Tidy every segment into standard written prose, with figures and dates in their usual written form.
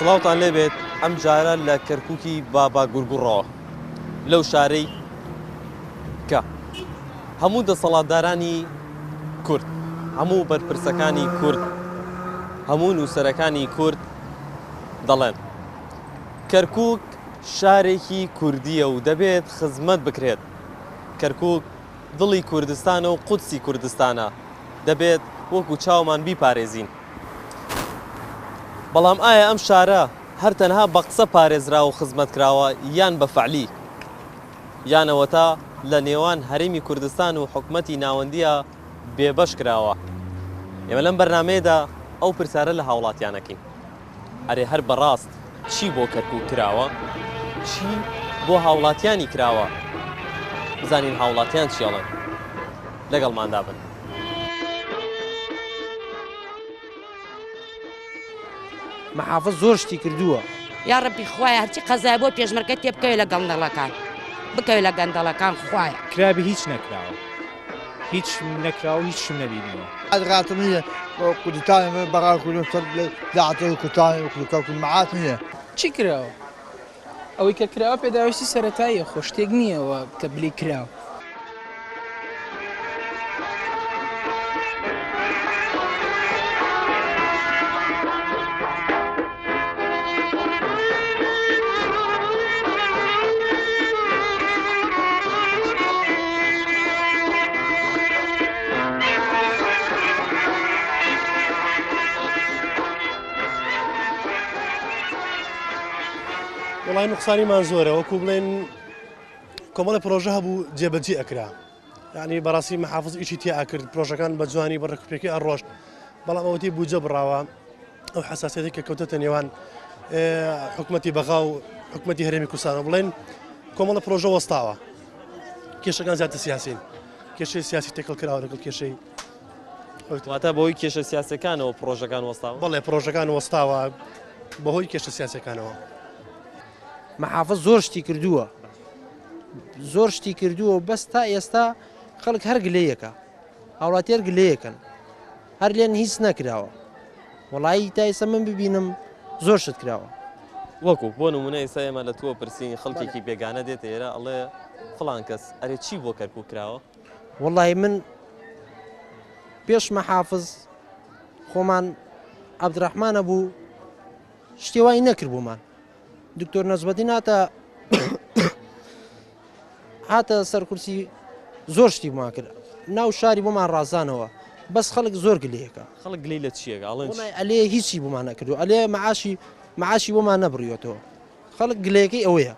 سڵاوتان لێبێت ئەم جارە لە کەرکووکی بابا گورگوڕەوە لەو شارەی کە هەموو دەسەڵاتدارانی کورد، هەموو بەرپرسەکانی کورد، هەموو نووسەرەکانی کورد دەڵێن کەرکووک شارێکی کوردیە و دەبێت خزمەت بکرێت. کەرکووک دڵی کوردستانە و قودسی کوردستانە، دەبێت وەکو چاومان بیپارێزین. بەڵام ئایا ئەم شارە هەر تەنها بە قسە پارێزرا و خزمەت کراوە یان بە فەعلی، یانەوەتا لە نێوان هەرێمی کوردستان و حکومەتی ناوەندیە بێبەش کراوە؟ ئێمە لەم بەرنامەیەدا ئەو پرسیارە لە هاوڵاتیانەکەین. ئەرێ هەر بەڕاست چی بۆ کەرکووک کراوە؟ چی بۆ هاوڵاتیانی کراوە؟ بزانین هاوڵاتیان چیاڵن. لەگەڵماندا بن. محافظ زۆر شتی کردووە. یا ڕەبی خوایە هەرچی قەزای بۆ پێشمەرگە تێ بکەوێت لە گەندەڵەکان، بکەوێت لە گەندەڵەکان خوایە. کرابی هیچ نەکراوە، هیچ نەکراوە، هیچ شم نەبینیوە. الغاتمية وكودتاني بغا كلهم دعته كوتاني وكلكم معاتنية. چی کراوە؟ ئەوەی کە کراوە پێداویستی سەرەتاییە، خۆ شتێک نییەوە کە بلی کراوە. وڵای نوقسانیمان زۆرە، وەکو بڵێن کۆمەڵی پرۆژە هەبوو جێبەجێ ئەکرا، یعنی بەڕاستی مەحافظ ئیشی تیا کرد، پرۆژەکان بە جوانی بە ڕێکوپێکی ئەڕۆشت، بەڵام ئەوەتی بوجە بڕاوە ئەو حساسیەتی کە کەوتەتە نێوان حکومەتی بەغا و حکومەتی هەرێمی کوردستان بڵێن کۆمەڵی پرۆژە وەستاوە، کێشەکان زیاتر سیاسین، کێشەی سیاسی تێکەڵ کراوە لەگەڵ کێشەی واتە بەهۆی کێشە سیاسەکانەوە پرۆژەکان وەستاوە؟ بەڵێ پرۆژەکان وەستاوە بەهۆی کێشە سیاسەکانەوە. محافظ زۆر شتی کردووە، زۆر شتی کردووە، بەس تا ئێستا خەڵک هەر گلەیەکە، هاوڵاتیار گلەیەکەن، هەر لێن هیچ نەکراوە. وەڵایی تا ئێستا من ببینم زۆر شت کراوە. وەکو بۆ نمونە ئێستا ئێمە لە تۆ پرسین خەڵکێکی بێگانە دێتە ئێرە ئەڵێ فڵان کەس ئەرێ چی بۆ کەرکووک کراوە؟ وەڵی من پێش مەحافظ خۆمان عەبدوڕەحمانە بوو شتێ وای نەکرد بوومان. دکتۆر نەزبەدین هاتە سەرکورسی زۆر شتی بۆمان کرد، ناو شاری بۆمان ڕازانەوە، بەس خەڵک زۆر گلەیەکە. خەڵک گلەی لە چیەکە؟ ئەلێ هیچی بۆمان نەکردو، ئەلێ مەعاشی بۆمان نەبڕیۆتەوە، خەڵک گلەیەکەی ئەوەیە.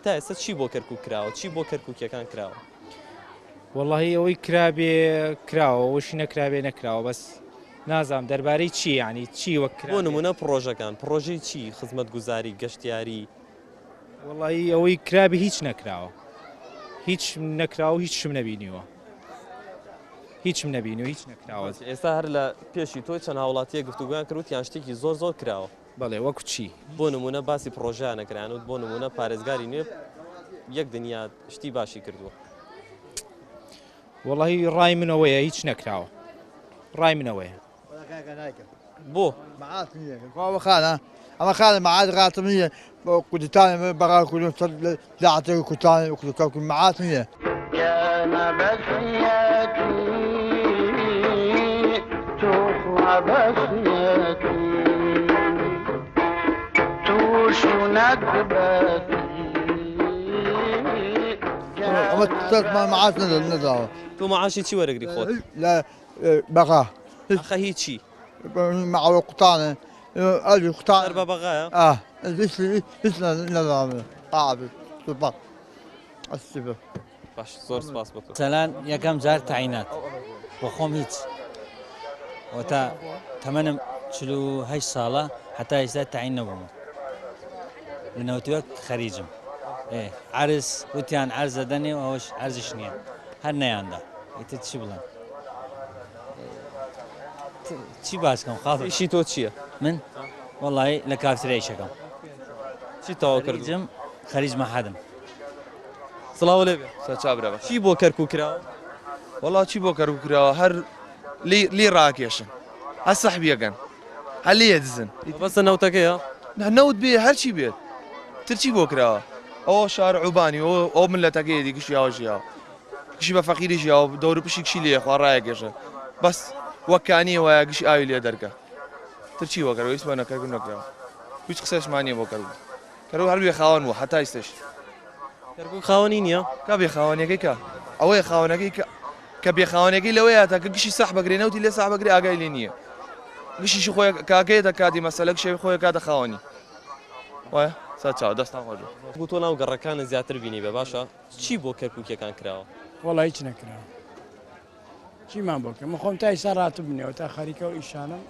تا ئێستا چی بۆ کەرکووک کراوە؟ چی بۆ کەرکووکیەکان کراوە؟ وەڵاهی ئەوەی کرابێ کراوە، ئەوەشی نەکرابێ نەکراوە، بەس نازام دەربارەی چی، ینی چی وەک بۆ نمونە پرۆژەکان، پرۆژەی چی؟ خزمەت گوزاری، گەشتیاری؟ وەڵاهی ئەوەی کرابی هیچ نەکراوە، هیچ نەکراوە، هیچ شم نەبینیوە، هیچم نەبینیوە، هیچ نەکراوە. ئێستا هەر لە پێشی تۆی چەند هاوڵاتیە گفتوگویان کردوت یان شتێکی زۆر زۆر کراوە؟ بەڵێ وەکو چی؟ بۆ نمونە باسی پرۆژیان نەکرایان و بۆ نمونە پارێزگاری نوێ یەک دنیا شتی باشی کردووە. وەڵاهی ڕای منەوەیە هیچ نەکراوە، ڕای منەوەیە. بۆ معاتنية قوة خانة أما خانة معاد غاتمية كودتاني بغا كلهم دعته كوتاني وكلكم معاتنية. يا نبسيتي تخوى بسيتي توشو ندبتي أما تسمع معاتنا ندعوة. تۆ معاشی چی وەرەگری خۆت؟ لا بغا. ئەخە هیچی؟ مع قطانة أجي قطانة. بە بەغایە؟ ليش نظام قاعد سباق السبب. باش زۆر سپاس بۆ تۆ. سەلان یەکەم جار تەعینات بۆ خۆم هیچ وەتا تەمەنم 48 ساڵە هەتا ئێستا تەعین نەبووم لە نەوتوەک خەریجم. عەرز وتیان عەرزە دەنێ و ئەوەش عەرزش نییە، هەر نەیاندا. ئیتر چی بڵێم؟ چی باس بکەم خاڵ؟ ئیشی تۆ چییە؟ من وەڵی لە کافتریا ئیشەکەم. چی تەواو کردم؟ خەریج مەحەدم. سڵاو لێبێ. سەرچاو برەوە. چی بۆ کەرکووک کراوە؟ وەڵا چی بۆ کەرکووک کراوە هەر لی ڕاکێشن، هەر سەحبیەکەن، هەر لێ دزن. بەسە نەوتەکەیە؟ نەوت بێ هەرچی بێت ترچی بۆ کراوە ئەوە شارعوبانی ئەو ملەتەکەیەتی گشتیاوە ژیاوە گشی بە فەقیری ژیاوە دەور پشی کشی لێ خوارڕایە گەژە بەس وەکانی وایە گشی ئاوی لێ دەرکە ترچی وەکەرەوە هیچ بە نەکەرگون نەکراوە هیچ قسەشمانیە بۆ کەربوو کەرەوە هەر بێ خاوەن بوو هەتا ئێستش کەرکووک خاوەنی نییە کا بێ خاوەنەکەی کە ئەوەیە خاوەنەکەی کە بێ خاوەنەکەی لەوەیە تاکە گشتی سەح بەگرێ نەوتی لێ سەح بەگرێ ئاگای لێ نییە گشتیشی خۆی کاکەیەتە کاتی مەسەلەک شێوی خۆی کاتە خاوەنی وایە سا چاو دەستان خۆش بوو تۆ ناو گەڕەکانە زیاتر بینی بێ باشە چی بۆ کەرکووکیەکان کراوە وەڵی هیچ نەکراوە چیمان بۆ کە من خۆم تا ئێستا ڕاتە بنێەوە تا خەریکە و ئیشانم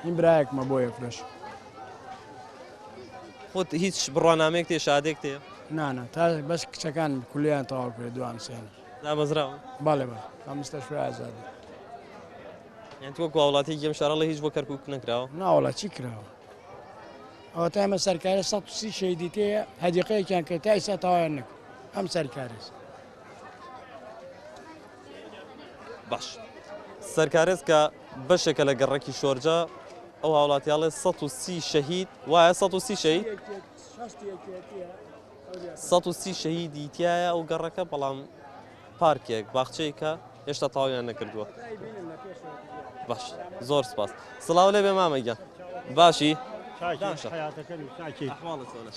این برایەکمە بۆ یەکلەش خۆت هیچ بڕوانامەیەک تێ شادێک تێ نانە تا بەس کچەکان کولیان تەواو کرد دوان سێن دامەزراوە باڵێ بە ئەمستەشوی ئازادی یان تۆ وڵاتی گەم شارەڵی هیچ بۆ کەرکووک نەکراوە ناوەڵە چی کراوە ئەوە تا ئێمە سەرکارە 130 شەیدی تەیە هەدیقەیەکیان کرد تا ئێستا تەواویان نەکرد ئەم سەرکارەس باش سەرکارێز کە بەشێکە لە گەڕێکی شۆرجە ئەو هاوڵاتیاڵێ 130 شەهید وایە 130 شەهید 130 شەهیدی تایە ئەو گەڕەکە بەڵام پارکێک باخچەیەکە هێشتا تەواویان نەکردووە باش زۆر سپاس سڵاو لێ بێ مامەگە باشی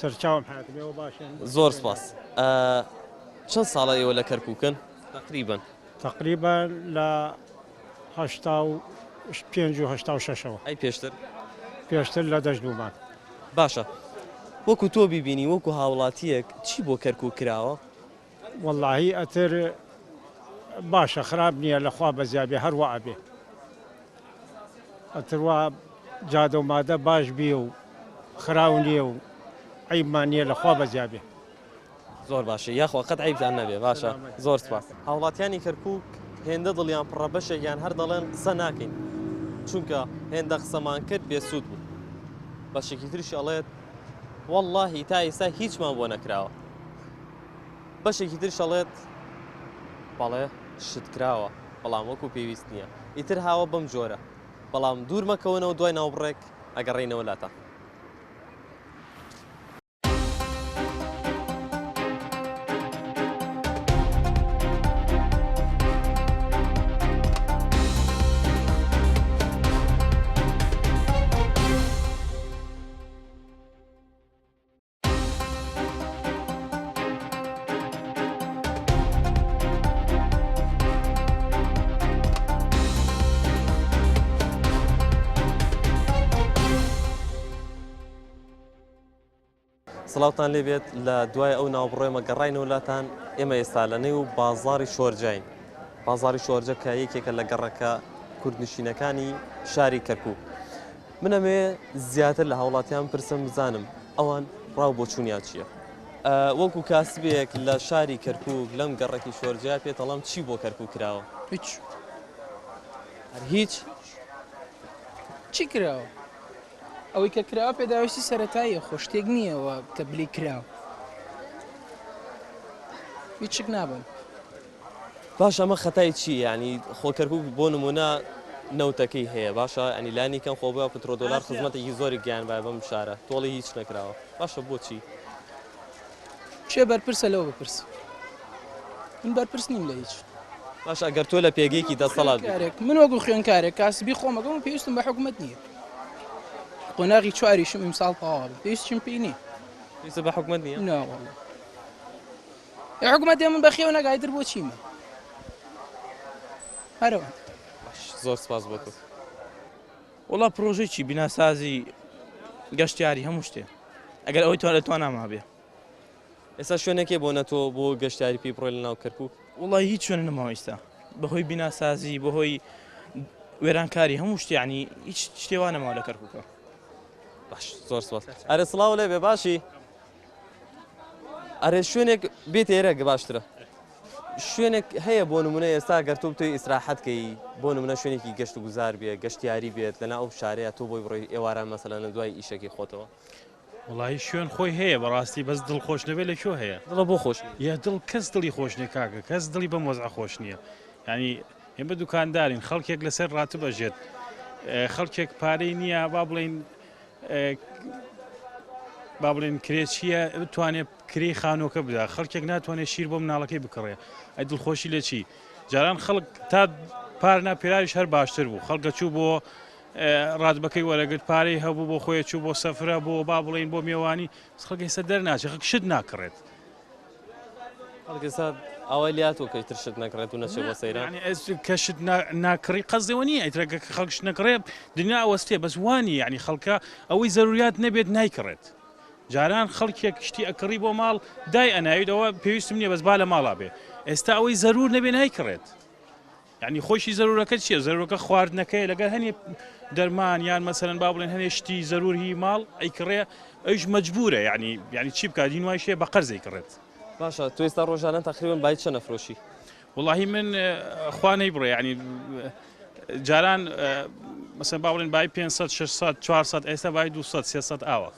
سەرچاوم حاتمەوە باشە زۆر سپاس چەند ساڵە ئێوە لە کەرکووکن تقریبا تقریبا لە 5 ئەی پێشتر پێشتر لە دەژنومان باشە وەکو تۆ بیبینی وەکو هاوڵاتیەک چی بۆ کەرکووک کراوە واللهی ئەتر باشە خراپ نییە لەخوا بەزیابێ هەروە ئەبێ ئەتروا جادە و مادە باش بیە و خراو نییە و عیبمان نییە لەخوا بەزیابێ زۆر باشە یاخوا قەت عیبتان نەبێ باشە زۆر سپاس هاوڵاتیانی کەرکووک هێندە دڵیان پڕە بەشێکیان هەر دەڵێن قسە ناکەین چونکە هێندە قسەمان کرد بێسوود بوو بەشێکی تریشی ئەڵێت واللهی تا ئێستا هیچمان بۆ نەکراوە بەشێکی تر شەڵێت بەڵێ شت کراوە بەڵام وەکو پێویست نییە ئیتر هاوە بەم جۆرە بەڵام دوورمەکەونەوە دوای ناوبڕێک ئەگەڕێینەوە لاتە سڵاوتان لێبێت لە دوای ئەو ناوبڕۆیمە گەڕاینەوە لاتان ئێمە ئێستا لە نێو بازاڕی شۆرجین بازاڕی شۆرجە کە یەکێکە لە گەڕەکە کوردنشینەکانی شاری کەرکووک منەمێ زیاتر لە هاوڵاتیان پرسم بزانم ئەوان ڕاو بۆ چوونیا چییە وەکو کاسبێک لە شاری کەرکووک لەم گەڕێکی شۆرجیا پێتەڵام چی بۆ کەرکووک کراوە هیچ چی کراوە ئەوەی کە کراوە پێداویستی سەرەتاییە خۆ شتێک نییەوە کە بلی کراوە هیچ نابم باش ئەمە خەتای چی ینی خۆکەرکووک بۆ نمونە نەوتەکەی هەیە باشە ئەنی لانی کەم خۆ بە پترۆ دۆلار خزمەتێکی زۆری گیان بای بەم شارە تۆڵی هیچ نەکراوە باشە بۆچی چێ بەرپرسە لەوە بپرس من بەرپرس نیم لە هیچ باش ئەگەر تۆ لە پێگەیەکی دەسەڵات من وەکو خوێنکارێک کاسبی خۆمەگەم پێویستم بە حکومەت نییە قۆناغی چواریشم ئیمساڵ تەواو پێویستیم پێی نییە پێویستە بە حکومەت نییە ناوەڵڵا حکومەت من بەخێوە نەگایتر بۆ چیمە هەرەوە زۆر سپاس بۆ تۆ وڵا پرۆژێکی بیناسازی گەشتیاری هەموو شتێ ئەگەر ئەوەی توان لەتوان ناما بێ ئێستا شوێنێکێ بۆ نەتۆ بۆ گەشتیاری پێی بڕۆی لە ناو کەرکووک وڵی هیچ شوێنە نەماوە ئێستا بەهۆی بیناسازی بەهۆی وێرانکاری هەموو شتیانی هیچ شتێوان نەماوە لە کەرکووکە باش زۆر سپاس ئەرێ سڵاو لێ بێ باشی ئەرێ شوێنێک بێت ئێرە باشترە شوێنێک هەیە بۆ نمونە ئێستا گەر تۆ توی ئیسراحەتکەی بۆ نمونە شوێنێکی گەشت و گوزار بێ گەشتیاری بێت لەنا ئەو شارەیە تۆ بۆی بڕۆی ئێوارە مەسەلەنە دوای ئیشەکەی خۆتەوە وڵی شوێن خۆی هەیە بەڕاستی بەس دڵخۆش نەبێت لە شۆ هەیە دڵە بۆ خۆش یا دڵ کەس دڵی خۆش نیە کاکە کەس دڵی بە مۆزع خۆش نییە ینی ئێمە دوکاندارین خەڵکێک لەسەر ڕاتبەژێت خەڵکێک پارەی نییە با بڵین با بڵێن کرێ چییە بتوانێت کری خانۆکە بدا خەڵکێک ناتوانێت شیر بۆ مناڵەکەی بکڕێ ئەی دڵخۆشی لە چی جاران خەڵک تا پارنا پێراویش هەر باشتر بوو خەڵکە چوو بۆ ڕادبەکەی وەرەگرت پارەی هەبوو بۆ خۆی چوو بۆ سەفرە بۆ با بڵێن بۆ میێوانی خەڵکی ئێستا دەرناچێت خەڵک شت ناکڕێت خەڵک ئێستا ئەوەی لاتۆکەی ترشت نەکڕێت و نەچێت بۆ سەیران کە شت ناکڕی قەزەوە نیە ئەیترەکە خەڵکش نەکڕێ دنیا ئەوەستێ بەس وانی یعنی خەڵکە ئەوەی زەروریات نەبێت نایکڕێت جاران خەڵکێک شتی ئەکڕی بۆ ماڵ دای ئەناویت ئەوە پێویستم نییە بەس با لە ماڵا بێ ئێستا ئەوەی زەرور نەبێ نایکڕێت یعنی خۆشی زەرورەکە چییە زەرورەکە خواردنەکەی لەگەر هەنێ دەرمان یان مەسەرەن با بڵێن هەنێ شتی زەروری ماڵ ئەیکڕێ ئەوش مەجبورە یعنی چی بکات دین وای شێ بە قەرزەی کڕێت باشە تو ئێستا ڕۆژانە تقریبا باید چە نەفرۆشی واللهی من خوانەی بڕێ ینی جاران مەسەن با بڵێن بای 500 600 400 ئێستا بای 200 300 ئاوە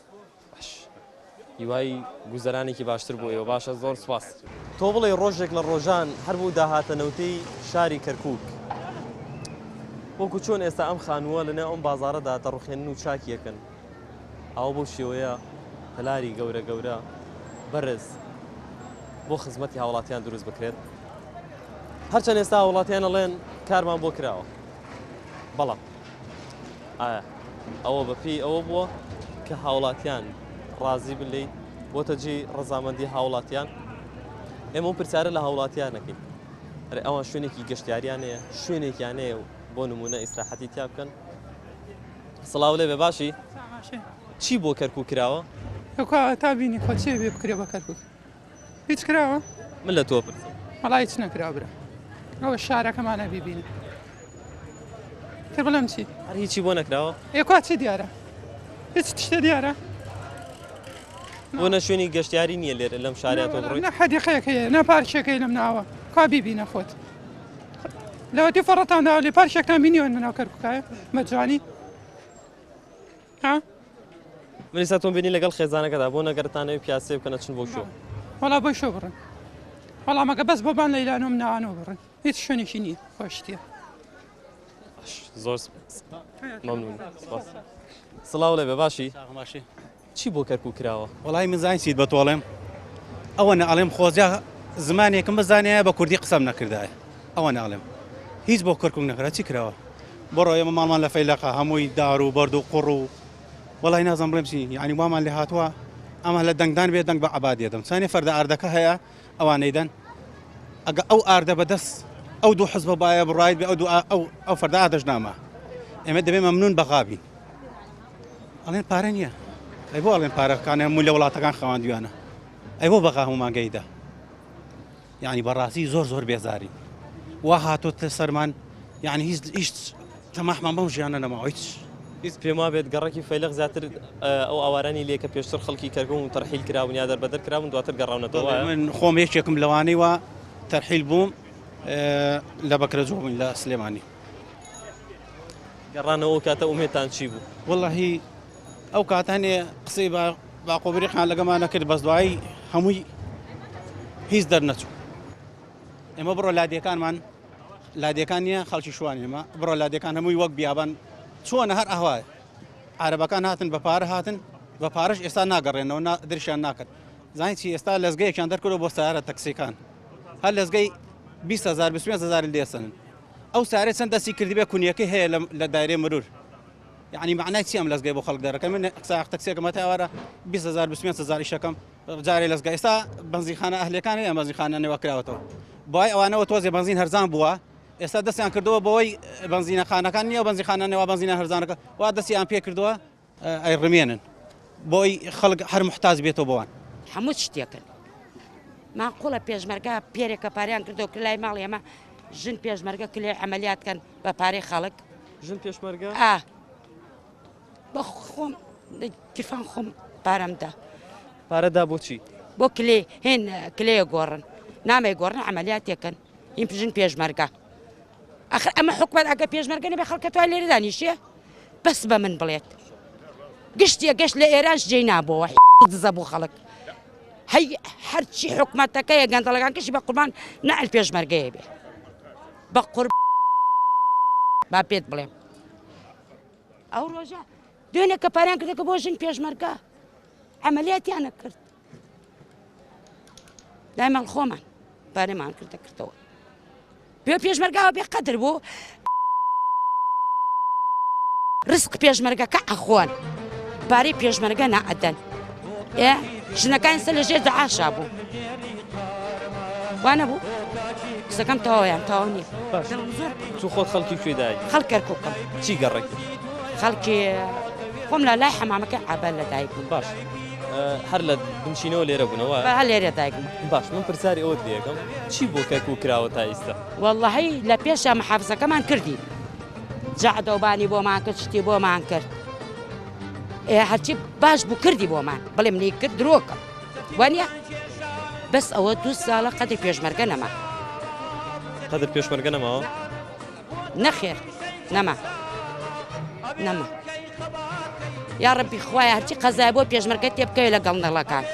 هیوای گوزەرانێکی باشتر بۆ ئێوە باشە زۆر سپاس تۆ بڵێ ڕۆژێک لە ڕۆژان هەر بوو داهاتەنەوتەی شاری کەرکووک وەکو چۆن ئێستا ئەم خانووە لەنێو ئەم بازارەدا دەڕوخێنن و چاکیەکەن ئەوە بۆ شێوەیە هەلاری گەورە گەورە بەرز بۆ خزمەتی هاوڵاتیان دروست بکرێت هەرچەند ئێستا هاوڵاتیان ئەڵێن کارمان بۆ کراوە بەڵام ئایا ئەوە بەپێی ئەوە بووە کە هاوڵاتیان ڕازی بلەیت بۆتە جێ ڕەزامەندی هاوڵاتیان ئێمە و پرسیارە لە هاوڵاتیانەکەین هەر ئەوان شوێنێکی گەشتیاریانەیە شوێنێکیانەیە بۆ نمونە ئیسراحەتی تیا بکەن سڵاو لێ بێ باشی چی بۆ کەرکووک کراوە تا بینی خۆ چێ بێ بکرێ بە کەرکووک هیچ کراوە من لە تۆ پرسم وەڵای هیچ نەکراوە برا ئەوە شارەکەمانە بیبینی تر بڵێم چی هەر هیچی بۆ نەکراوە ئێکوا چی دیارە هیچ تشتە دیارە بۆ نە شوێنی گەشتیاری نییە لێرە لەم شاریا تۆ بڕۆیت نە حەدیقەیەکەیە نە پارچەکەی لەم ناوە کا بیبینە خۆت لەوەتی فەڕەتاندا لێ پارچێکتان بینیوە ناو کەرکووکایە مەجوانی ها من ئێستا تۆم بینی لەگەڵ خێزانەکەدا بۆ نەگەرتانەوەی پیاسێ بکەنە چن بۆ شۆ وەڵا بۆی شۆ بڕن وەڵامەکە بەس بۆبان لەیلانۆم ناوانەوە بڕن هیچ شوێنێکی نییە خۆشتیە زۆر مەمنون سڵاو لێ بێ باشی چی بۆ کەرکووک کراوە وەڵای من زانیت بە تۆڵێم ئەوە نەڵێم خۆزیا زمانێکم بزانایە بە کوردی قسەم نەکردایە ئەوە ناڵێم هیچ بۆ کەرکووک نەکرا چی کراوە بڕۆ ئێمە ماڵمان لە فەیلەقە هەمووی دار و بەرد و قوڕ و وەڵای نازم بڵێم چی یعنی وامان لێ هاتووە ئەمە لە دەنگدان بێ دەنگ بە عەبادیە دەم چانێ فەردە ئاردەکە هەیە ئەوانەی دەن ئەگە ئەو ئاردە بەدەست ئەو دوو حزبە باە بڕایت بێ ئەو فەردە ئادەژنامە ئێمە دەبێ مەمنون بەغابین ئەڵێن پارە نییە ئەی بۆ ئەڵێن پارەکانە هەموو لە وڵاتەکان خەواندویانە ئەی بۆ بەغا هەمومانگەیدا یعنی بەڕاستی زۆر زۆر بێزاری وا هاتۆتە سەرمان یعنی هیچ تەماحمان بەم ژیانە نەماوە هیچ پێم وا بێت گەڕێکی فەیلق زیاتر ئەو ئاوارانی لێکە پێشتر خەڵکی کەرکوون و تەرحیل کراون یا دەربەدەر کراون دواتر گەڕاونەتەوە من خۆم یەکێکم لەوانەی وە تەرحیل بووم لە بەکرەجۆ بووین لە سلێمانی گەڕانەوە کاتە ئومێدتان چی بوو وەڵڵاهی ئەو کاتانێ قسەی باقۆبریقان لەگەمانە کرد بەس دوایی هەمووی هیچ دەرنەچوو ئێمە بڕۆ لادیەکانمان لادیەکان نییە خەڵکی شووان ئێمە بڕۆ لادیەکان هەمووی وەک بیابان چۆنە هەر ئەهوایە عەرەبەکان هاتن بە پارە هاتن بە پارەش ئێستا ناگەڕێنەوە دریشیان ناکرد زانیت چی ئێستا لەزگەیەکیان دەرکردەوە بۆ سیارە تەکسیەکان هەر لەزگەی 200,000 25,000 لێسەنن ئەو سارێ چەند دەستی کردی بێ کونیەکەی هەیە لە دایرەی مرور یعنی معنای چی ئەم لەزگەی بۆ خەڵک دەرەکەم من قسە تەکسیەکەمە تاوارە 20,000 25,000 ئیشەکەم جارێ لەزگا ئێستا بەنزینخانە ئەهلەکان هەیە بەنزینخانە نێوە کراوەتەوە بۆی ئەوانەوە تۆزێ بەنزین هەرزان بووە ئێستا دەستیان کردەوە بەوەی بەنزینەخانەکان نییە بەنزینخانە نێوە بەنزینە هەرزانەکە وا دەستیان پێ کردووە ئەی ڕمێنن بۆی خەڵک هەر محتاج بێتەوە بۆوان هەموو شتێکن ماقوڵە پێشمەرگە پێرێکە پاریان کردو کە لای ماڵی ئەمە ژن پێشمەرگە کلێ عملیاتکەن بە پارەی خەڵک ژن پێشمەرگە بە خۆم تیفان خۆم پارەمدا پارەدا بۆچی بۆ کلێ هێن کلەیە گۆڕن نامەی گۆڕن عملیاتێکن این ژن پێشمەرگە ئەخر ئەمە حکومەت ئەگە پێشمەرگە نەبێ خەڵکە توای لێرە دانیشیە بەس بە من بڵێت گشتیە گەشت لە ئێرانش جێی نابەوە دزە بوو خەڵک هەی هەرچی حکومەتەکەیە گەندەڵەکان کەشی بە قوربان نەعل پێشمەرگەیە بێ بە قورب با پێت بڵێم ئەو ڕۆژە دوێنێ کە پاریان کردەکە بۆ ژن پێشمەرگە عملیاتیانە کرد دایمەڵ خۆمان پارەمان کردەوە پێ پێشمەرگاوە بێقەدر بوو ڕزق پێشمەرگەکە ئەخۆن پارەی پێشمەرگە نائەدەن ژنەکان سە لەژێر دەعاشا بوو وانە بوو قسەکەم تەواویان تەواو نییە تو خۆت خەڵکی کوێدای خەڵک کەرکووکم چی گەڕێکی خەڵکی خۆم لە لای حەمامەکە عابال لە دایک بووم باش هەر لە بنشینەوە لێرە بوونەوە هەر لێرە دایک بووم باش من پرسیاری ئەوت لێەکەم چی بۆ کەرکووک کراوە تا ئێستا وەڵڵەهی لە پێشە محافزەکەمان کردی جەعدەوبانی بۆمان کرد شتی بۆمان کرد هەرچی باش بوو کردی بۆمان بڵێم لی کرد درۆکە وانە بەس ئەوە 2 ساڵە قەدر پێشمەرگە نەما قەدر پێشمەرگە نەماوە نەخێر نەما یا ڕەبی خوایە هەرچی قەزای بۆ پێشمەرگە تێ بکەوێت لە گەڵندەڵەکان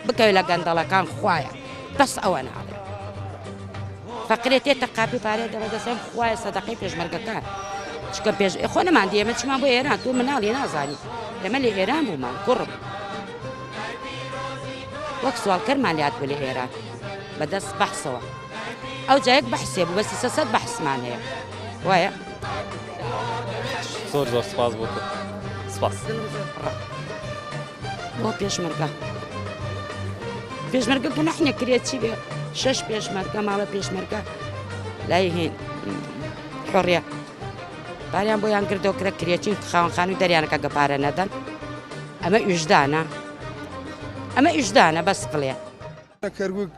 بکەوێت لە گەندەڵەکان خوایە بەس ئەوە ناڵێ فەقرێت تێتە قاپی پارێ دەبەدەسێم خوایە سەدەقەی پێشمەرگەکان چکە پێش خۆ نەمان دێمە چمان بۆ ئێران تۆ مناڵی نازانی ئێمە لە ئێران بوومان کوڕم وەک سوالکەرمان لات بوو لە ئێران بەدەست بەحسەوە ئەو جایەک بەحسێ بوو بەسی 300 بەحسمان هەیە وایە زۆر زۆر سپاس بۆ سپاس بۆ پێشمەرگە گوناحی نەکرێت چی بێ 6 پێشمەرگە ماڵە پێشمەرگە لای هێن حۆڕیە پاریان بۆیان کردەوە کرە کرێچین خاوەنخانووی دەریانەکە گەپارە نەدەن ئەمە ئیشدانە بەس بڵێ کەرگووک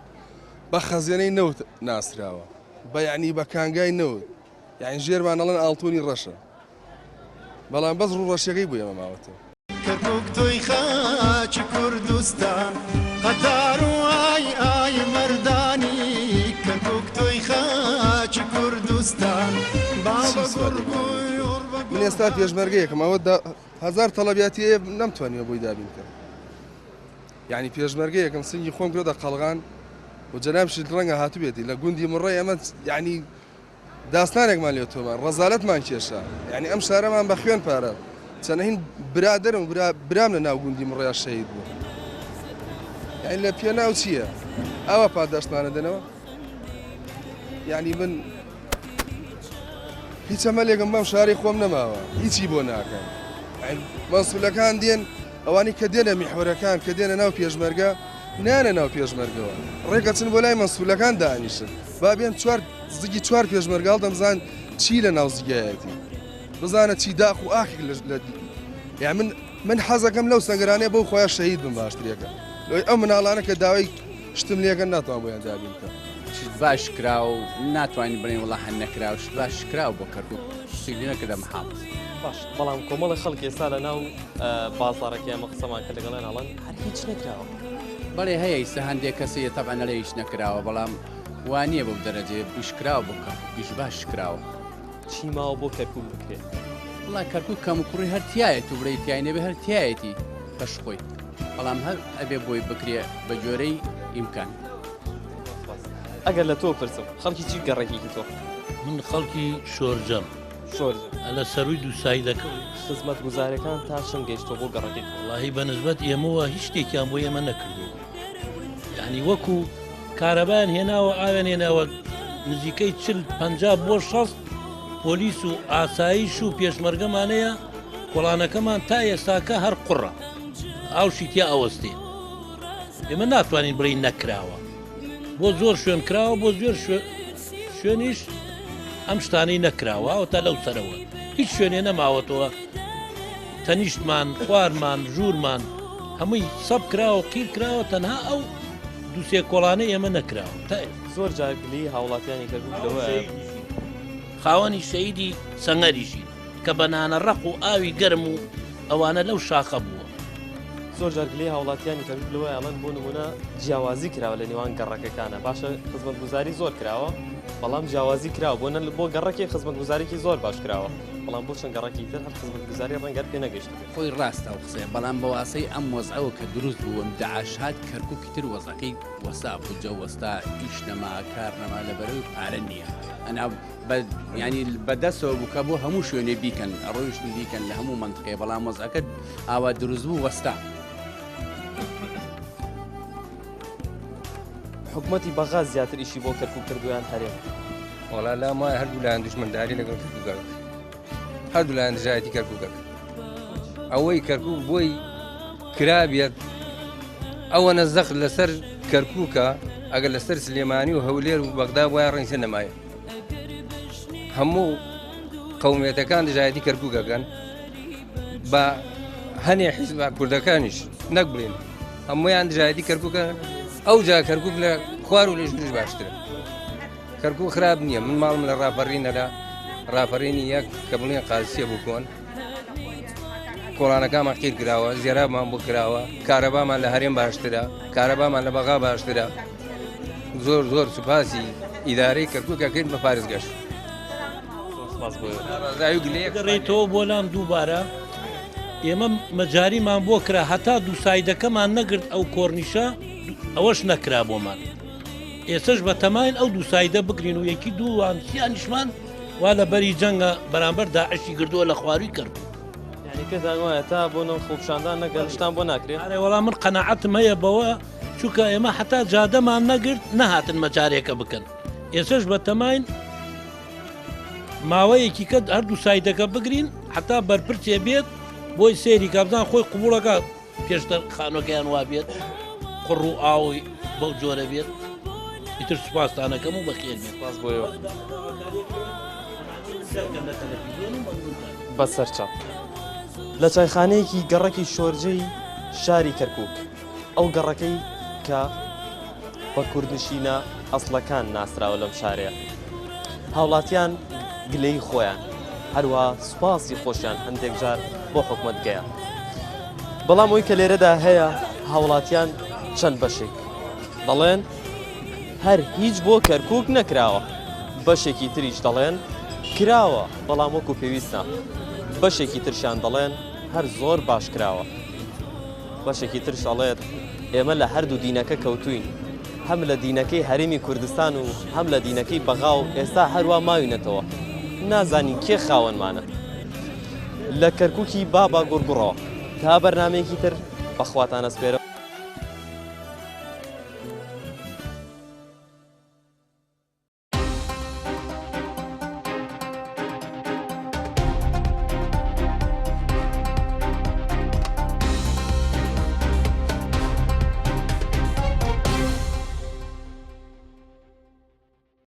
بە خەزیێنەی نەوت ناسراوە بە یعنی بە کانگای نەوت یعنی ژێرمان ئەڵەن ئاڵتوونی ڕەشە بەڵام بەس ڕوو ڕەشەکەی بوو ئێمە ماوەتەوە کەرکووک تۆی خاچی کوردستان قەتار و ئای مەردانی کەرکووک تۆی خاچی کوردستان بابە گوڕگوی من ئێستا پێشمەرگەیەکم ئەوە 1000 تەڵەبیاتی نەمتوانیوە بۆی دابین کرد یعنی پێشمەرگەیەکم سنگی خۆم کرۆدە قەڵغان و جەنابشت ڕەنگە هاتوبێتی لە گوندی مڕۆی ئەمە یعنی داستانێکمان لێ تۆمان ڕەزالەتمان کێشا یعنی ئەم شارەمان بە خوێن پارە چەنەهین برادرم برام لە ناو گوندی مڕۆیە شەهید بوو یعنی لە پێناو چییە ئەوە پاداشتمانە دەنەوە یعنی من هیچ ئەمەلێکم بەم شاری خۆم نەماوە هیچی بۆ ناکەم مەسئولەکان دێن ئەوانی کە دێنە میحوەرەکان کە دێنە ناو پێشمەرگە نانە ناو پێشمەرگەوە ڕێگە چن بۆ لای مەسئولەکان دانیشن با بێن زگی 4 پێشمەرگاڵ دەمزان چی لە ناو زگایەتی بزانە چی داخ و ئاخی یا من حەزەکەم لەو سەنگرانەیە بەو خۆیان شەهید بم باشترێکە لۆی ئەو مناڵانە کە داوای شتم لێەکە ناتوان بۆیان دابین بکەم باش کرا و ناتوانین بڵێن وڵا هەن نەکرا و باش کرا و بۆ کەرکووک شتێکی نەکردە محافظ باش بەڵام کۆمەڵی خەڵک ئێستا لە ناو بازاڕێکی ئەمە قسەمان کە لەگەڵیان هەڵەن هەر هیچ نەکراوە بەڵێ هەیە ئیستا هەندێک کەسەیە تەبعەن لە هیچ نەکراوە بەڵام وانییە بەو دەرەجێ بیشکراوە بۆ کەرکووکیش باش کراوە چی ماوە بۆ کەرکووک بکرێت وڵای کەرکووک کەم و کوڕی هەرتیایەت و بڕێ تیای نەبێ هەرتیایەتی بەش خۆی بەڵام هەر ئەبێ بۆی بکرێ بە جۆرەی ئیمکان ئەگەر لە تۆ پرسم خەڵکی چی گەڕێکێکی تۆ من خەڵکی شۆرجەم لە سەروی دووسایدەکە خزمەت گوزارەکان تا چەند گەیشتۆ بۆ گەڕێکێک وڵاهی بەنسبەت ئێمەوە هیچ شتێکیان بۆ ئێمە نەکردو یعنی وەکو کارەبایان هێناوە ئاوێن هێناوە نزیکەی 40-50 بۆ 60 پۆلیس و ئاسایش و پێشمەرگەمانەیە کۆڵانەکەمان تا ئێستاکە هەر قوڕە ئاوشی تیا ئەوەستێ ئێمە ناتوانین بڵین نەکراوە بۆ زۆر شوێن کراوە بۆ زۆر شوێنیش ئەم شتانەی نەکراوە ئەو تا لەو سەرەوە هیچ شوێنێ نەماوەتەوە تەنیشتمان خوارمان ژوورمان هەمووی سەب کراوە و قیر کراوە تەنها ئەو دووسێ کۆڵانەی ئێمە نەکراوە تا زۆر جارگلی هاوڵاتیانی کردەوە خاوەنی شەیدی سەنگەریشی کە بەنانە ڕق و ئاوی گەرم و ئەوانە لەو شاخە بووە زۆر جارگلی هاوڵاتیانی کردەوە ئەڵەن بۆ نمونە جیاوازی کراوە لە نێوان گەڕەکەکانە باشە خزمەت گوزاری زۆر کراوە بەڵام جیاوازی کراوە بۆ گەڕەکی خزمەت گوزارێکی زۆر باش کراوە بەڵام بۆ چەند گەڕەکی تر هەر خزمەت گوزاری ڕەنگەر پێ نەگەشت خۆی ڕاستە و قسەیە بەڵام بە واسەی ئەم وەزعەوە کە دروست بووم داعشات کەرکووکی تر وەزەکەی وەسا بجە وەستا ئیش نەما کار نەما لەبەرەوەی پارە نییە ئەنا ینی بەدەستەوە بووکە بۆ هەموو شوێنێ بیکەن ڕۆیشت بیکەن لە هەموو منطقەیە بەڵام وەزەکە ئاوا دروست بوو وەستا حکوومەتی بەغا زیاتر ئیشی بۆ کەرکووک کردویان هەرێ وڵا لام وایە هەردوو لایەن دوژمەنداری لەگەڵ کەرکووکەکە هەردوو لایەن دژایەتی کەرکووکەکە ئەوەی کەرکووک بۆی کرابێت ئەوە نەزەق لەسەر کەرکووکە ئەگەر لەسەر سلێمانی و هەولێر و بەغدا وایە ڕەنگسە نەمایە هەموو قەومێتەکان دژایەتی کەرکووکەکەن بە هەنێ حیزب کوردەکانیش نەک بڵێن هەموویان دژایەتی کەرکووکە ئەو جا کەرکووک لە خوار و لە ژوورش باشترە کەرکووک خراپ نییە من ماڵم لە ڕاپەڕینە لە ڕاپەڕینی یەک کە بڵێن قازسیە بکۆن کۆڵانەکانمان قیر کراوە زێرابمان بۆ کراوە کارەبامان لە هەرێم باشترە کارەبامان لە بەغا باشترە زۆر زۆر سوپاسی ئیدارەی کەرکووکەکەین بە پارێزگەشت ڕێیتەوە بۆ لام دووبارە ئێمە مەجاریمان بۆ کرا هەتا دوو سایدەکەمان نەگرت ئەو کۆرنیشە ئەوەش نەکرا بۆمان ئێسش بە تەماین ئەو دوو سایدە بگرین و یەکی دووان سیانیشمان وا لە بەری جەنگە بەرامبەر داعشی گردووە لە خواروی کرد یعنی پێتان وایە تا بۆ نەو خۆپشاندان نەگەڵشتان بۆ ناکرێت ئەرێ وەڵام من قەنەعەتم هەیە بەوە چونکە ئێمە حتا جادەمان نەگرت نەهاتن مەجارێکە بکەن ئێسش بە تەماین ماوەیەکی کە هەردوو سایدەکە بگرین حتا بەرپرچێ بێت بۆی سێری کابزان خۆی قوبوڵەکە پێشتر خانۆکەیان وا بێت قڕ و ئاوی بەو جۆرە بێت ئیتر سوپاسدانەکەم و بەخێر بێت باس بۆیەوە بەسەرچاو لە چایخانەیەکی گەڕەکی شۆرجەی شاری کەرکووک ئەو گەڕەکەی کە بە کوردنشینە ئەسڵەکان ناسراوە لەم شارەیە هاوڵاتیان گلەی خۆیان هەروە سوپاسی خۆشیان هەندێک جار بۆ حکومەت گەیە بەڵام ئەوی کە لێرەدا هەیە هاوڵاتیان چەند بەشێک دەڵێن هەر هیچ بۆ کەرکووک نەکراوە بەشێکی تریش دەڵێن کراوە بەڵام وەکو پێویستە بەشێکی ترشان دەڵێن هەر زۆر باش کراوە بەشێکی ترش دەڵێت ئێمە لە هەردوو دینەکە کەوتوین هەم لە دینەکەی هەرێمی کوردستان و هەم لە دینەکەی بەغا و ئێستا هەروە ماوینەتەوە نازانین کێ خاوەنمانە لە کەرکووکی بابا گوڕگوڕەوە تا بەرنامەیەکی تر بەخواتانە سپێرە